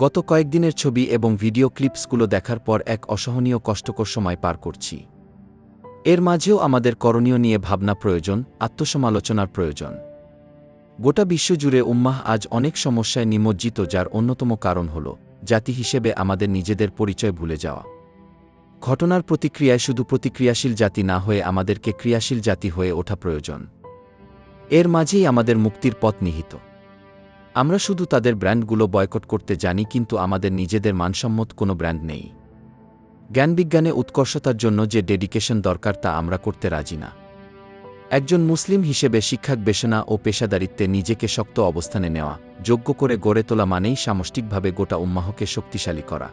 গত কয়েকদিনের ছবি এবং ভিডিও ক্লিপসগুলো দেখার পর এক অসহনীয় কষ্টকর সময় পার করছি। এর মাঝেও আমাদের করণীয় নিয়ে ভাবনা প্রয়োজন, আত্মসমালোচনার প্রয়োজন। গোটা বিশ্বজুড়ে উম্মাহ আজ অনেক সমস্যায় নিমজ্জিত, যার অন্যতম কারণ হল জাতি হিসেবে আমাদের নিজেদের পরিচয় ভুলে যাওয়া। ঘটনার প্রতিক্রিয়ায় শুধু প্রতিক্রিয়াশীল জাতি না হয়ে আমাদেরকে ক্রিয়াশীল জাতি হয়ে ওঠা প্রয়োজন। এর মাঝেই আমাদের মুক্তির পথ নিহিত। আমরা শুধু তাদের ব্র্যান্ডগুলো বয়কট করতে জানি, কিন্তু আমাদের নিজেদের মানসম্মত কোনো ব্র্যান্ড নেই। জ্ঞানবিজ্ঞানে উৎকর্ষতার জন্য যে ডেডিকেশন দরকার তা আমরা করতে রাজি না। একজন মুসলিম হিসেবে শিক্ষাগবেষণা ও পেশাদারিত্বে নিজেকে শক্ত অবস্থানে নেওয়া, যোগ্য করে গড়ে তোলা মানেই সামষ্টিকভাবে গোটা উম্মাহকে শক্তিশালী করা।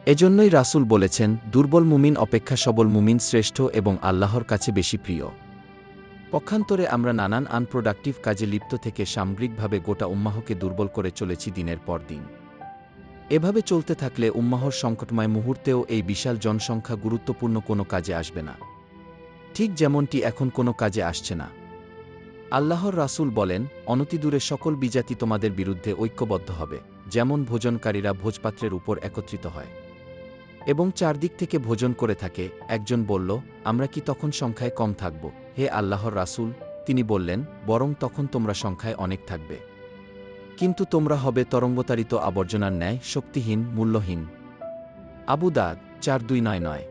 এজন্যই রাসূল বলেছেন, দুর্বল মুমিন অপেক্ষা সবল মুমিন শ্রেষ্ঠ এবং আল্লাহর কাছে বেশি প্রিয়। পক্ষান্তরে আমরা নানান আনপ্রোডাক্টিভ কাজে লিপ্ত থেকে সামগ্রিকভাবে গোটা উম্মাহকে দুর্বল করে চলেছি দিনের পর দিন। এভাবে চলতে থাকলে উম্মাহর সংকটময় মুহূর্তেও এই বিশাল জনসংখ্যা গুরুত্বপূর্ণ কোনো কাজে আসবে না, ঠিক যেমনটি এখন কোনো কাজে আসছে না। আল্লাহর রাসূল বলেন, অনতিদূরে সকল বিজাতি তোমাদের বিরুদ্ধে ঐক্যবদ্ধ হবে, যেমন ভোজনকারীরা ভোজপাত্রের উপর একত্রিত হয় এবং চারদিক থেকে ভোজন করে থাকে। একজন বলল, আমরা কি তখন সংখ্যায় কম থাকব হে আল্লাহর রাসূল? তিনি বললেন, বরং তখন তোমরা সংখ্যায় অনেক থাকবে, কিন্তু তোমরা হবে তরঙ্গতাড়িত আবর্জনার ন্যায়, শক্তিহীন, মূল্যহীন। আবু দাউদ 4299।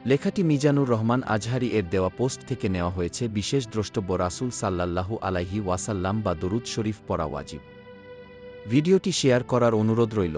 লেখাটি মিজানুর রহমান আজহারি এর দেওয়া পোস্ট থেকে নেওয়া হয়েছে। বিশেষ দ্রষ্টব্য রাসূল সাল্লাল্লাহু আলাইহি ওয়াসাল্লাম বা দরুদ শরীফ পড়া ওয়াজিব। ভিডিওটি শেয়ার করার অনুরোধ রইল।